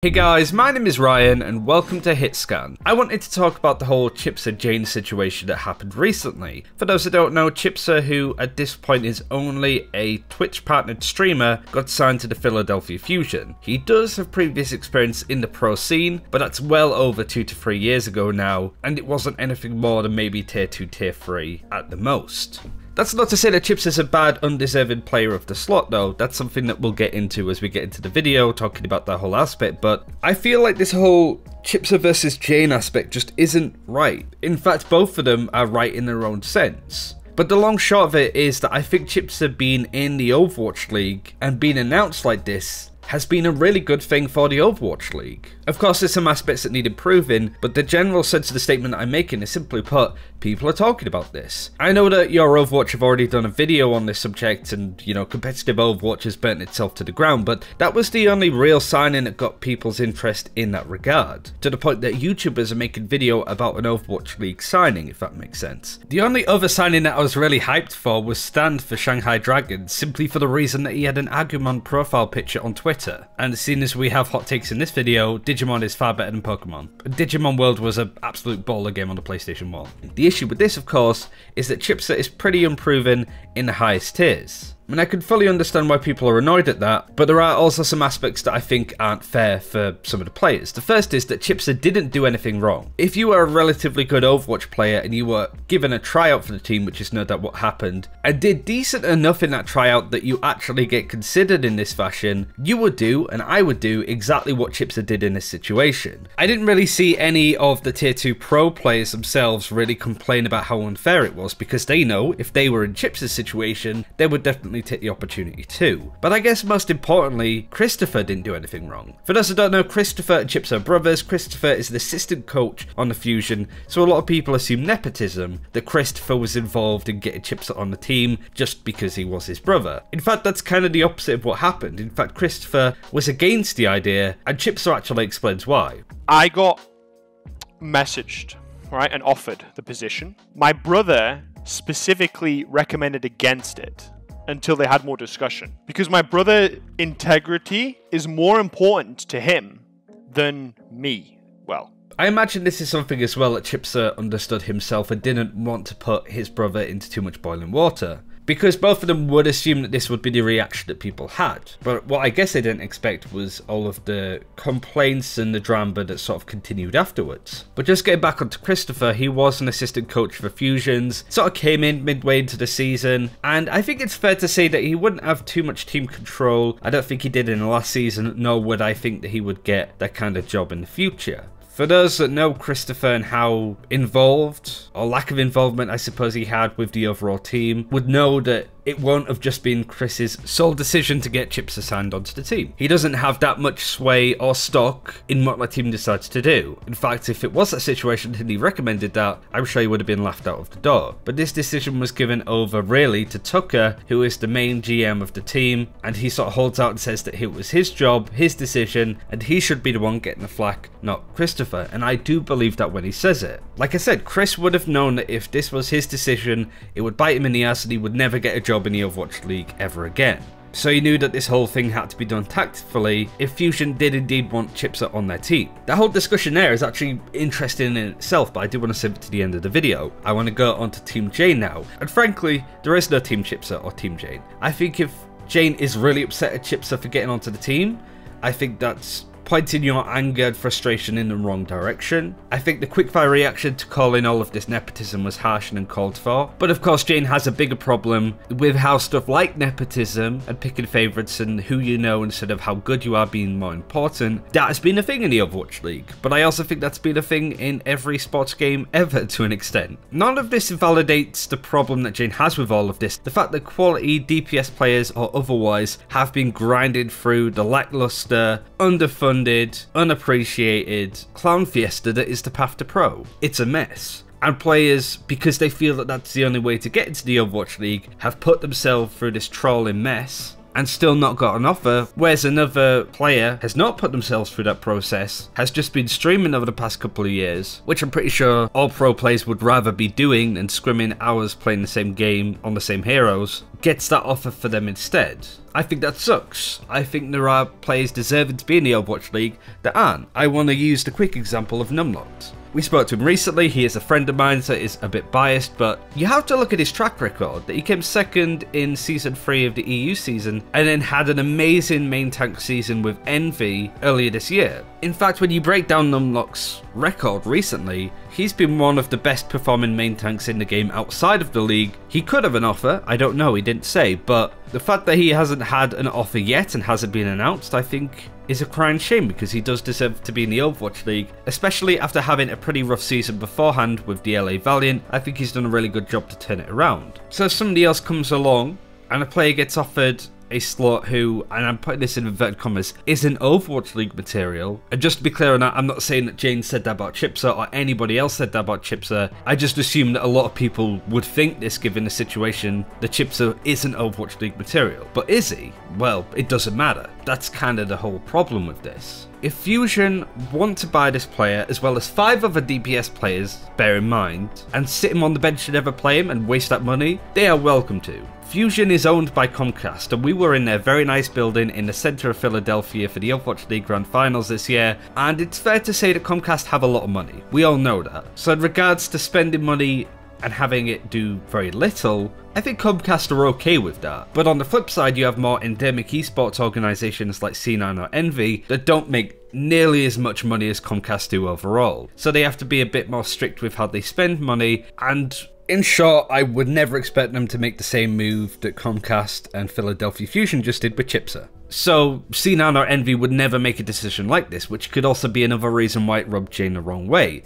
Hey guys, my name is Ryan and welcome to HitScan. I wanted to talk about the whole Chipsa Jane situation that happened recently. For those that don't know, Chipsa, who at this point is only a Twitch partnered streamer, got signed to the Philadelphia Fusion. He does have previous experience in the pro scene, but that's well over 2 to 3 years ago now, and it wasn't anything more than maybe tier 2, tier 3 at the most. That's not to say that Chipsa is a bad, undeserving player of the slot though. That's something that we'll get into as we get into the video, talking about that whole aspect, but I feel like this whole Chipsa versus Jane aspect just isn't right. In fact, both of them are right in their own sense. But the long short of it is that I think Chipsa being in the Overwatch League and being announced like this has been a really good thing for the Overwatch League. Of course, there's some aspects that need improving, but the general sense of the statement that I'm making is simply put, people are talking about this. I know that your Overwatch have already done a video on this subject and, you know, competitive Overwatch has burnt itself to the ground, but that was the only real signing that got people's interest in that regard, to the point that YouTubers are making video about an Overwatch League signing, if that makes sense. The only other signing that I was really hyped for was Stand for Shanghai Dragons, simply for the reason that he had an Agumon profile picture on Twitter. And seeing as we have hot takes in this video, Digimon is far better than Pokemon. Digimon World was an absolute baller game on the PlayStation 1. The issue with this, of course, is that Chipsa is pretty unproven in the highest tiers. I mean, I can fully understand why people are annoyed at that, but there are also some aspects that I think aren't fair for some of the players. The first is that Chipsa didn't do anything wrong. If you are a relatively good Overwatch player and you were given a tryout for the team, which is no doubt what happened, and did decent enough in that tryout that you actually get considered in this fashion, you would do, and I would do, exactly what Chipsa did in this situation. I didn't really see any of the tier 2 pro players themselves really complain about how unfair it was, because they know if they were in Chipsa's situation, they would definitely take the opportunity too. But I guess most importantly, Christopher didn't do anything wrong. For those who don't know, Christopher and Chipsa are brothers. Christopher is the assistant coach on the Fusion, so a lot of people assume nepotism, that Christopher was involved in getting Chipsa on the team just because he was his brother. In fact, that's kind of the opposite of what happened. In fact, Christopher was against the idea, and Chipsa actually explains why. I got messaged, right, and offered the position. My brother specifically recommended against it until they had more discussion, because my brother's integrity is more important to him than me. Well, I imagine this is something as well that Chipsa understood himself and didn't want to put his brother into too much boiling water, because both of them would assume that this would be the reaction that people had. But what I guess they didn't expect was all of the complaints and the drama that sort of continued afterwards. But just getting back onto Christopher, he was an assistant coach for Fusions, sort of came in midway into the season, and I think it's fair to say that he wouldn't have too much team control. I don't think he did in the last season, nor would I think that he would get that kind of job in the future. For those that know Christopher and how involved, or lack of involvement I suppose he had with the overall team, would know that it won't have just been Chris's sole decision to get Chipsa signed onto the team. He doesn't have that much sway or stock in what the team decides to do. In fact, if it was that situation and he recommended that, I'm sure he would have been laughed out of the door. But this decision was given over really to Tucker, who is the main GM of the team, and he sort of holds out and says that it was his job, his decision, and he should be the one getting the flack, not Christopher. And I do believe that when he says it. Like I said, Chris would have known that if this was his decision, it would bite him in the ass and he would never get a job in the Overwatch League ever again. So he knew that this whole thing had to be done tactfully if Fusion did indeed want Chipsa on their team. That whole discussion there is actually interesting in itself, but I do want to save it to the end of the video. I want to go on to Team Jane now, and frankly, there is no Team Chipsa or Team Jane. I think if Jane is really upset at Chipsa for getting onto the team, I think that's pointing your anger and frustration in the wrong direction. I think the quickfire reaction to calling all of this nepotism was harsh and uncalled for. But of course, Jane has a bigger problem with how stuff like nepotism and picking favourites and who you know instead of how good you are being more important. That has been a thing in the Overwatch League. But I also think that's been a thing in every sports game ever to an extent. None of this invalidates the problem that Jane has with all of this. The fact that quality DPS players or otherwise have been grinded through the lackluster, underfunded, unappreciated clown fiesta that is the path to pro. It's a mess. And players, because they feel that that's the only way to get into the Overwatch League, have put themselves through this trolling mess and still not got an offer, whereas another player has not put themselves through that process, has just been streaming over the past couple of years, which I'm pretty sure all pro players would rather be doing than scrimming hours playing the same game on the same heroes, gets that offer for them instead. I think that sucks. I think there are players deserving to be in the Overwatch League that aren't. I want to use the quick example of Numlocked. We spoke to him recently, he is a friend of mine, so is a bit biased, but you have to look at his track record, that he came second in Season 3 of the EU season, and then had an amazing main tank season with Envy earlier this year. In fact, when you break down Numlock's record recently, he's been one of the best performing main tanks in the game outside of the league. He could have an offer, I don't know, he didn't say, but the fact that he hasn't had an offer yet and hasn't been announced, I think is a crying shame, because he does deserve to be in the Overwatch League, especially after having a pretty rough season beforehand with the LA Valiant. I think he's done a really good job to turn it around. So if somebody else comes along and a player gets offered a slot who, and I'm putting this in inverted commas, isn't Overwatch League material, and just to be clear on that, I'm not saying that Jane said that about Chipsa or anybody else said that about Chipsa, I just assume that a lot of people would think this given the situation that Chipsa isn't Overwatch League material. But is he? Well, it doesn't matter. That's kind of the whole problem with this. If Fusion want to buy this player, as well as 5 other DPS players, bear in mind, and sit him on the bench to never play him and waste that money, they are welcome to. Fusion is owned by Comcast, and we were in their very nice building in the centre of Philadelphia for the Overwatch League Grand Finals this year, and it's fair to say that Comcast have a lot of money. We all know that. So in regards to spending money and having it do very little, I think Comcast are okay with that. But on the flip side, you have more endemic esports organisations like C9 or Envy that don't make nearly as much money as Comcast do overall. So they have to be a bit more strict with how they spend money, and in short, I would never expect them to make the same move that Comcast and Philadelphia Fusion just did with Chipsa. So C9 or Envy would never make a decision like this, which could also be another reason why it rubbed Jane the wrong way.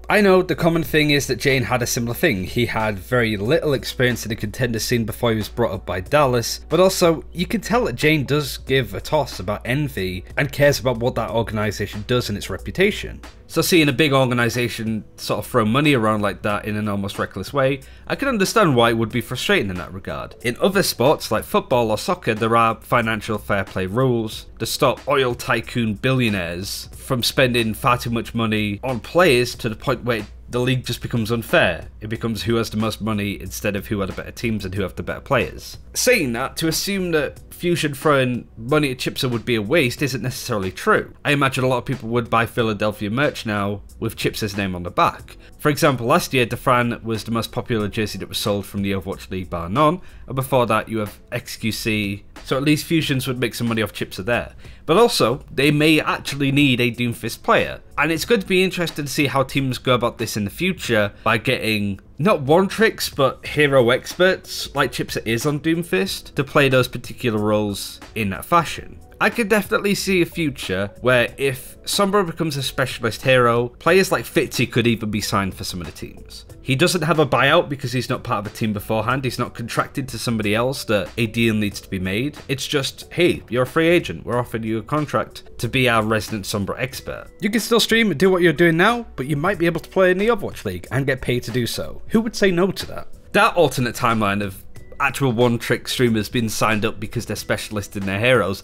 I know the common thing is that Jane had a similar thing. He had very little experience in the contender scene before he was brought up by Dallas, but also you can tell that Jane does give a toss about Envy and cares about what that organisation does and its reputation. So seeing a big organisation sort of throw money around like that in an almost reckless way, I can understand why it would be frustrating in that regard. In other sports like football or soccer, there are financial fair play rules that stop oil tycoon billionaires from spending far too much money on players to the point where the league just becomes unfair. It becomes who has the most money instead of who are the better teams and who have the better players. Saying that, to assume that Fusion throwing money at Chipsa would be a waste isn't necessarily true. I imagine a lot of people would buy Philadelphia merch now with Chipsa's name on the back. For example, last year, Defran was the most popular jersey that was sold from the Overwatch League bar none, and before that you have XQC, so at least Fusions would make some money off Chipsa there. But also, they may actually need a Doomfist player, and it's going to be interesting to see how teams go about this in the future by getting not one tricks, but hero experts, like Chipsa is on Doomfist, to play those particular roles in that fashion. I could definitely see a future where if Sombra becomes a specialist hero, players like Fitzy could even be signed for some of the teams. He doesn't have a buyout because he's not part of a team beforehand, he's not contracted to somebody else that a deal needs to be made. It's just, hey, you're a free agent, we're offering you a contract to be our resident Sombra expert. You can still stream and do what you're doing now, but you might be able to play in the Overwatch League and get paid to do so. Who would say no to that? That alternate timeline of actual one-trick streamers being signed up because they're specialists in their heroes,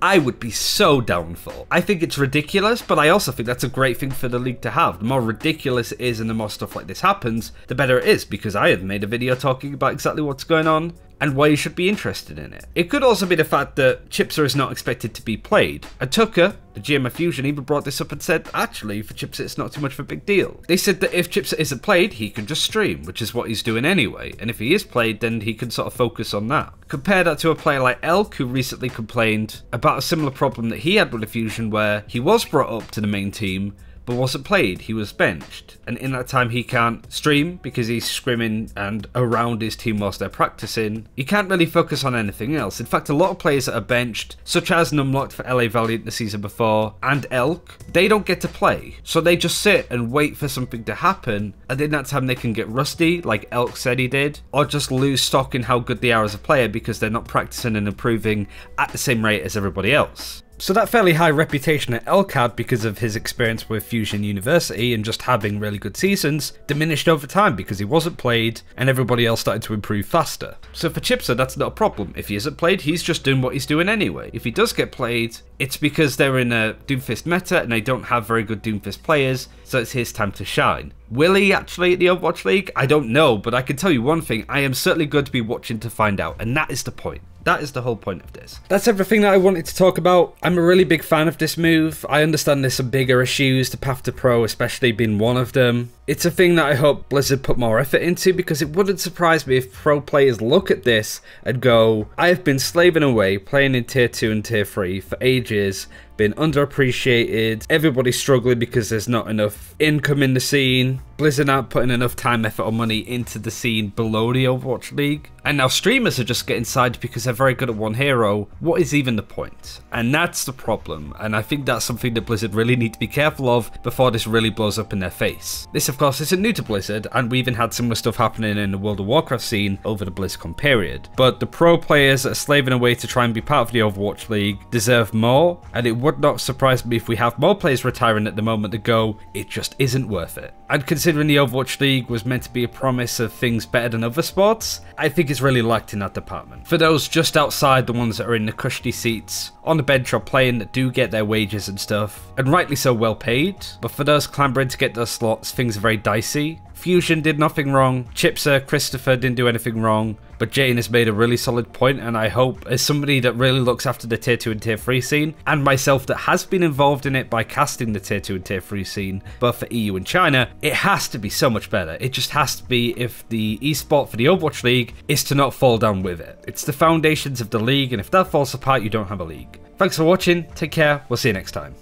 I would be so down for. I think it's ridiculous, but I also think that's a great thing for the league to have. The more ridiculous it is and the more stuff like this happens, the better it is, because I have made a video talking about exactly what's going on and why you should be interested in it. It could also be the fact that Chipsa is not expected to be played. And Tucker, the GM of Fusion, even brought this up and said, actually, for Chipsa it's not too much of a big deal. They said that if Chipsa isn't played, he can just stream, which is what he's doing anyway. And if he is played, then he can sort of focus on that. Compare that to a player like Elk, who recently complained about a similar problem that he had with the Fusion, where he was brought up to the main team, but wasn't played, he was benched. And in that time he can't stream because he's scrimming and around his team whilst they're practicing. He can't really focus on anything else. In fact, a lot of players that are benched, such as Numlocked for LA Valiant the season before, and Elk, they don't get to play. So they just sit and wait for something to happen, and in that time they can get rusty, like Elk said he did, or just lose stock in how good they are as a player because they're not practicing and improving at the same rate as everybody else. So that fairly high reputation at LCAD because of his experience with Fusion University and just having really good seasons diminished over time because he wasn't played and everybody else started to improve faster. So for Chipsa, that's not a problem. If he isn't played, he's just doing what he's doing anyway. If he does get played, it's because they're in a Doomfist meta and they don't have very good Doomfist players, so it's his time to shine. Will he actually at the Overwatch League? I don't know, but I can tell you one thing, I am certainly going to be watching to find out, and that is the point. That is the whole point of this. That's everything that I wanted to talk about. I'm a really big fan of this move. I understand there's some bigger issues, the path to pro especially being one of them. It's a thing that I hope Blizzard put more effort into because it wouldn't surprise me if pro players look at this and go, I have been slaving away playing in tier 2 and tier 3 for ages, been underappreciated, everybody's struggling because there's not enough income in the scene, Blizzard aren't putting enough time, effort or money into the scene below the Overwatch League, and now streamers are just getting signed because they're very good at one hero. What is even the point? And that's the problem, and I think that's something that Blizzard really need to be careful of before this really blows up in their face. This of course isn't new to Blizzard, and we even had similar stuff happening in the World of Warcraft scene over the BlizzCon period, but the pro players that are slaving away to try and be part of the Overwatch League deserve more, and it would not surprise me if we have more players retiring at the moment to go, it just isn't worth it. And considering the Overwatch League was meant to be a promise of things better than other sports, I think it's really lacked in that department. For those just outside, the ones that are in the cushy seats, on the bench or playing that do get their wages and stuff, and rightly so well paid, but for those clambering to get those slots, things are very dicey. Fusion did nothing wrong, Chipsa, Christopher didn't do anything wrong, but Jane has made a really solid point, and I hope, as somebody that really looks after the tier 2 and tier 3 scene, and myself that has been involved in it by casting the tier 2 and tier 3 scene, both for EU and China, it has to be so much better. It just has to be if the esport for the Overwatch League is to not fall down with it. It's the foundations of the league, and if that falls apart, you don't have a league. Thanks for watching, take care, we'll see you next time.